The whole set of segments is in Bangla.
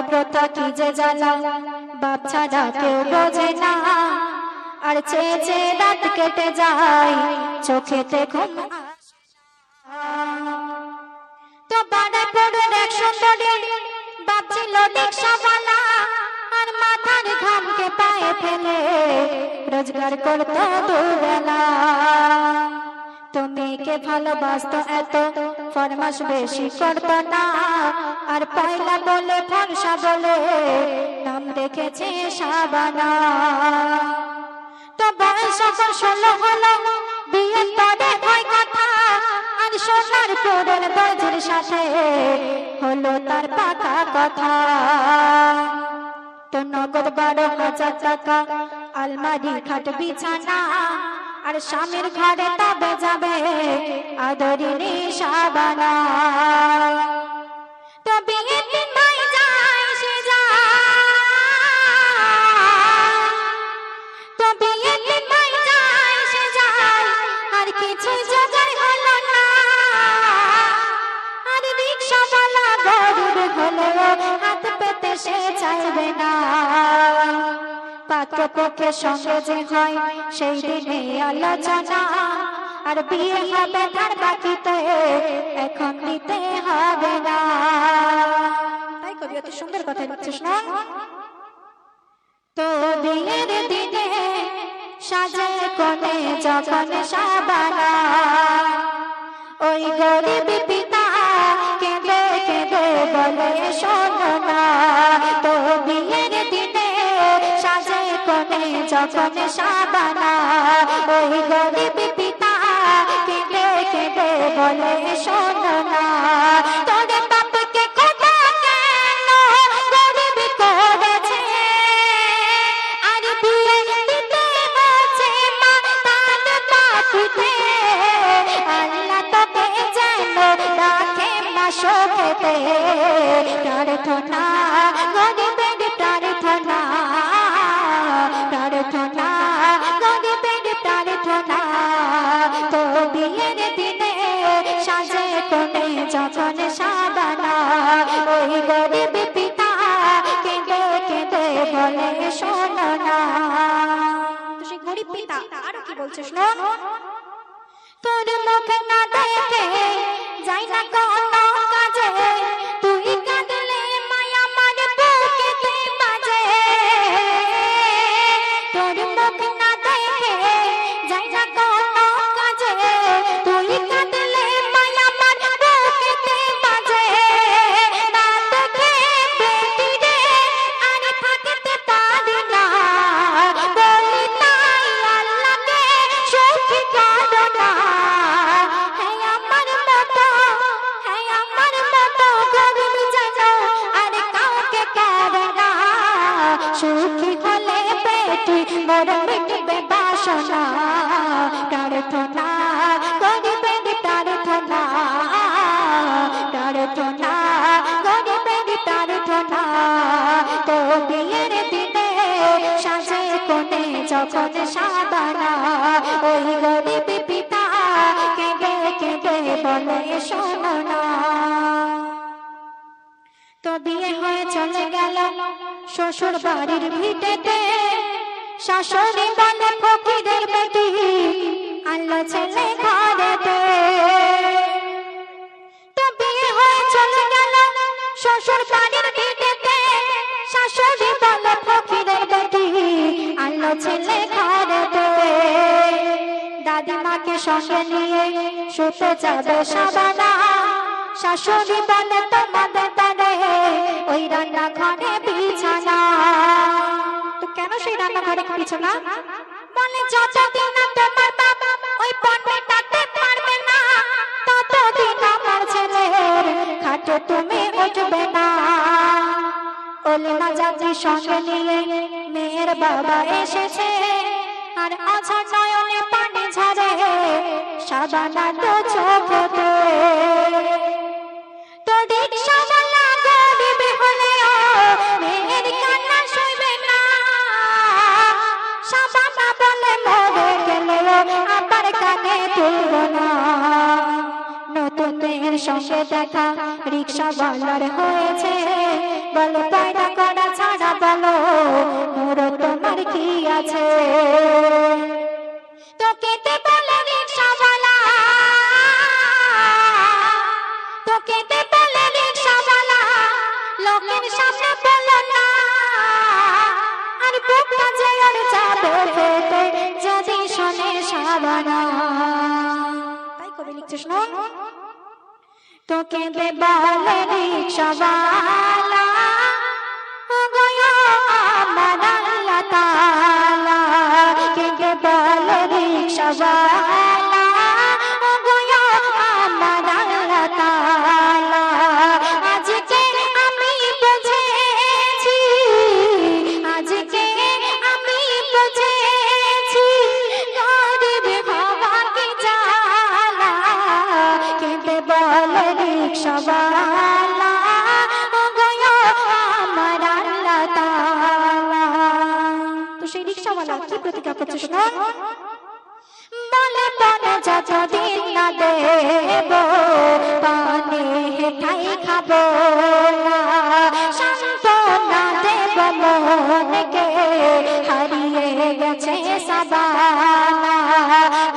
প্রথা কি যে জ্বালা বাপ ছাড়া কেউ বোঝে না আর চেয়ে চেয়ে রাত কেটে যায় চোখেতে ঘুম তো বাড়ে পড়ে এক সুন্দরী বাপ ছিল রিকশাওয়ালা আর মাথার ঘামকে পায়ে ফেলে রোজগার করতো দুবেলা তো মেয়েকে ভালোবাসতো এত ফরমাস বেশি করতো না আর পয়লা বলে ফর্সা বলে নাম রেখেছে শাবানা তো বয়স যখন 16 হলো বিয়ের পরে হয় কথা আর সোনার পুরের বজের সাথে হলো তার পাকা কথা তো নগদ 12,000 টাকা আলমারি খাট বিছানা আর স্বামীর ঘরে তবে যাবে আদরিনী শাবানা তো বিয়ের দিন ভাই যায় সে যায় তো বিয়ের দিন ভাই যায় সে যায় আর কিছু জোগাড় হলো না আর রিকশাওয়ালা গরিব হলেও হাত পেতে সে চাইবে না পাত্রপক্ষের সঙ্গে যে হয় সেই দিনে আলোচনা আর বিয়ে হবে তার বাকিতে এখন দিতে হবে না তাই কবি অতি সুন্দর কথা বলছিস না তো বিয়ের দিনে সাজে কোণে যখন শাবানা ওই গরিব পিতা কেঁদে কেঁদে বলে শোনো না তো বিয়ের দিনে সাজে কোণে যখন শাবানা ওই গরিব পিতা কেঁদে কেঁদে বলে শোনো না তোরে বাপকে খোদা কেন গরিব করেছে আর বিয়ে দিতে হচ্ছে মা তার বাপিতে আল্লাহ তোকে যেন রাখে মা শোকেতে প্রার্থনা গরিবের প্রার্থনা প্রার্থনা গরিবের প্রার্থনা তো বিয়ের দিনে সাজে কোণে যখন শাবানা ওই গরিব পিতা কেঁদে কেঁদে বলে শোনো না তো সেই গরিব পিতা আরো কি বলছে শোনো তোর মুখ না দেখে যাই না কোনো কাজে তুই কাঁদলে মায়া আমার বুকেতে বাজে তোর মুখ না দেখে যাই না কোনো কাজে তুই কাঁদলে মায়া আমার বুকেতে বাজে না দেখে বেটি রে আর থাকতে পারি না বলি তাই আল্লাহকে সুখী করো না সুখী হলে পেটি মোর মিটবে বাসনা প্রার্থনা গরিবের প্রার্থনা প্রার্থনা গরিবের প্রার্থনা তো বিয়ের দিনে সাজে কোণে যখন শাবানা ওই গরিব পিতা কেঁদে কেঁদে বলে শোনো না তো বিয়ে হয়ে চলে গেল শ্বশুর বাড়ির ভিটেতে শাশুড়ি বলে ফকিরের বেটি আনলো ছেলে ঘরেতে তো বিয়ে হয়ে চলে গেল শ্বশুর বাড়ির ভিটেতে শাশুড়ি বলে ফকিরের বেটি আনলো ছেলে ঘরেতে দাদিমাকে সঙ্গে নিয়ে শুতে যাবে শাবানা শাশুড়ি বলে তোমাদের দ্বারে ওই রান্না ঘরে বিছানা তো কেন সেই রান্না ঘরে বিছানা বলে যতদিন না তোমার বাবা ওই পণ্ডিতাতে পারবে না ততদিন আমার ছেলের খাটে তুমি উঠবে না ওলিমা যাত্রী সঙ্গে নিয়ে মেয়ের বাবা এসেছে আর আঝার নয়নে পানি ঝরে শাবানা তো চোখে তো রিকশাওয়ালা গরিব হলেও মেয়ের কান্না সইবে না শাবানা বলে মরে গেলেও আবার কানে তুলব না নতুন মেয়ের সঙ্গে দেখা রিক্সাওয়ালার হয়েছে, বলো পয়দা করা ছাড়া বলো মোর তোমার কি আছে। তোকে তে বলে রিক্সাওয়ালা, তোকে তে বলে রিক্সাওয়ালা, লোকের সামনে বলো না, আর বুকটা যে আর যাবে ফেটে যদি শোনে সাবানা। তাই কবি লিখছে শুনুন, তোকে তে বলে রিক্সাওয়ালা, ও গো আমার আল্লাহ তাআলা, কে বলে রিক্সাওয়ালা, ও গো আমার আল্লাহ তাআলা। আজকে আমি বুঝেছি, আজকে আমি বুঝেছি, গরিব হওয়া কি জ্বালা, কে বলে রিক্সাওয়ালা, ও গো আমার আল্লাহ তাআলা। তো সেই রিক্সাওয়ালা কি প্রতিজ্ঞা করছে শুনুন, বলে বলে যতদিন না দেব পানে হেঠাই খাবো না, সান্ত্বনা দেব মনকে হারিয়ে গেছে সাবানা।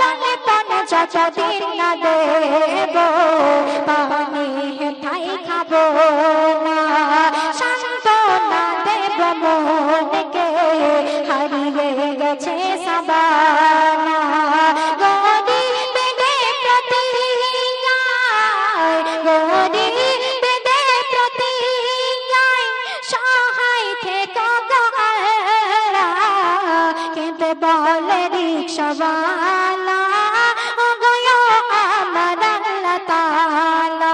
বলে বলে যতদিন না দেব পানে হেঠাই খাবো না, সান্ত্বনা দেব মনকে হারিয়ে গেছে সাবানা। বলে রিক্সাওয়ালা, ও গো আমার আল্লাহ তাআলা,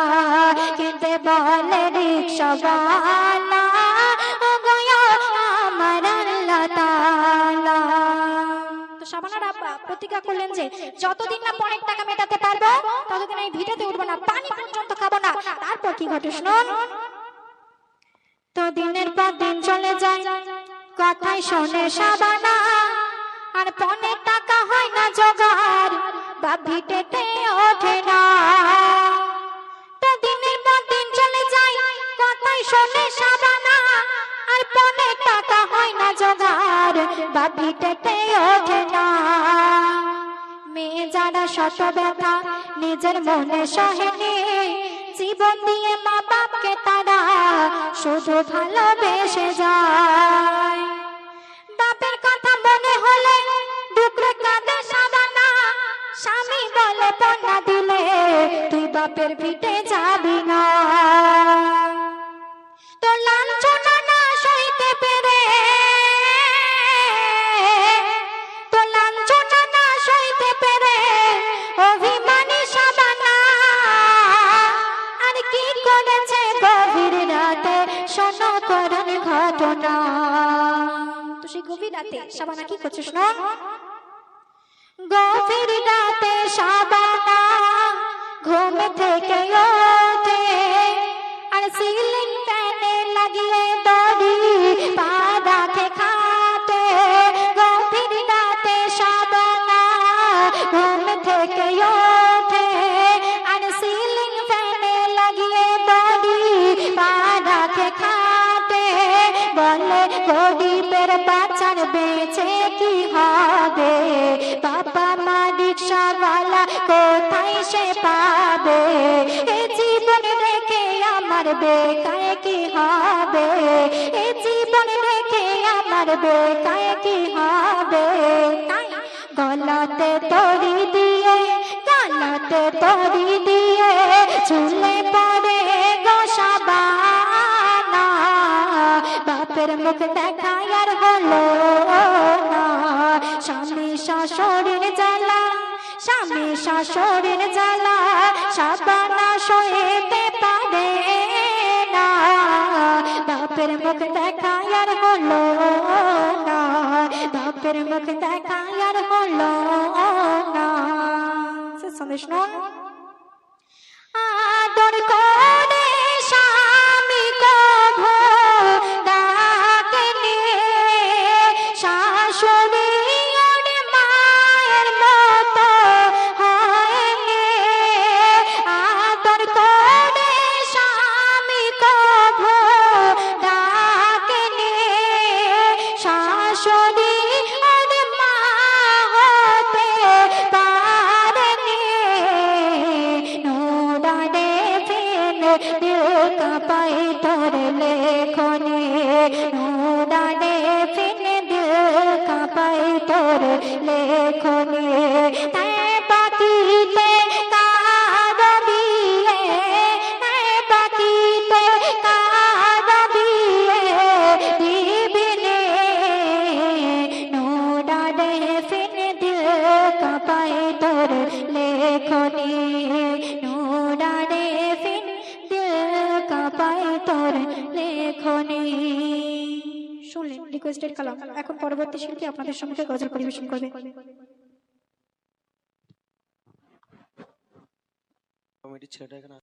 কিন্তু বলে রিক্সাওয়ালা, ও গো আমার আল্লাহ তাআলা। তো শাবানার আব্বা প্রতিজ্ঞা করলেন যে যতদিন না পরের টাকা মেটাতে পারবো ততদিন আমি ভিটাতে উঠবো না, পানি পর্যন্ত খাবো না। তারপর কি ঘটে শুনুন, তো দিনের পর দিন চলে যায়, কথাই শোনে শাবানা, আর পনের টাকা হয় না জোগাড়, বাপ ভিটেতে ওঠে না। তো দিনের পর দিন চলে যায়, কথাই শোনে শাবানা, আর পনের টাকা হয় না জোগাড়, বাপ ভিটেতে ওঠে না। মেয়ে যারা শত ব্যথা নিজের মনে সহেনি, জীবন দিয়ে মা বাপকে তারা শুধু ভালোবেসে যায়। বাপের কথা মনে হলে দুঃখে কাঁদে শাবানা, স্বামী বলে পণ্যা দিলে তুই বাপের ভিটে যাবি না। তো লাঞ্ছনা না সইতে পেরে, তো লাঞ্ছনা না সইতে পেরে অভিমানী শাবানা, আর কি করেছে গভীর রাতে শোনো করুণ ঘটনা। তো সেই গভীর রাতে শাবানা কি করছে শুনুন, গভীর রাতে শাবানা ঘুম থেকে ওঠে, আর সিলিং ফ্যানে লাগিয়ে দড়ি পা রাখে খাটে। গভীর রাতে শাবানা ঘুম থেকে ওঠে, আর সিলিং ফ্যানে লাগিয়ে দড়ি পা রাখে খাটে। বলে গরিবের বাচ্চার বেঁচে কি হবে, বাবা মা রিক্সাওয়ালা কোথায় সে পাবে, এ জীবন রেখে আমার বেকায় কি হবে, এ জীবন রেখে আমার বেকায় কি হবে। গলাতে তড়ি দিয়ে, গলাতে তড়ি দিয়ে চুলে পড়ে গো শাবানা, বাপের মুখ দেখায় আর হলো না। স্বামী শাশুড়ির জ্বালা, স্বামী শাশুড়ির জ্বালা শাবানা সইতে পারে না, বাপের মুখ দেখায় আর হলো না, বাপের মুখ দেখায় আর হলো না। সন্দেশ শুনুন, আদর করে স্বামী কভু ডাকেনি, শাশুড়ি ওর মায়ের মতো হয়নি। কাঁপায় তোর লেখনে নুরানে ফিন দিল কাঁপায় তোর লেখনে তাই বাতিতে কাঁদবিয়ে তাই বাতিতে কাঁদবিয়ে দিবিনে নুরানে ফিন দিল কাঁপায় তোর লেখনে নুরানে ফিন দিল কাঁপায় তোর লেখনে। শুনলেন রিকোয়েস্টেড কালাম। এখন পরবর্তী শিল্পী আপনাদের সম্মুখে গজল পরিবেশন করবে। কমিটির ছেলেটা এখানে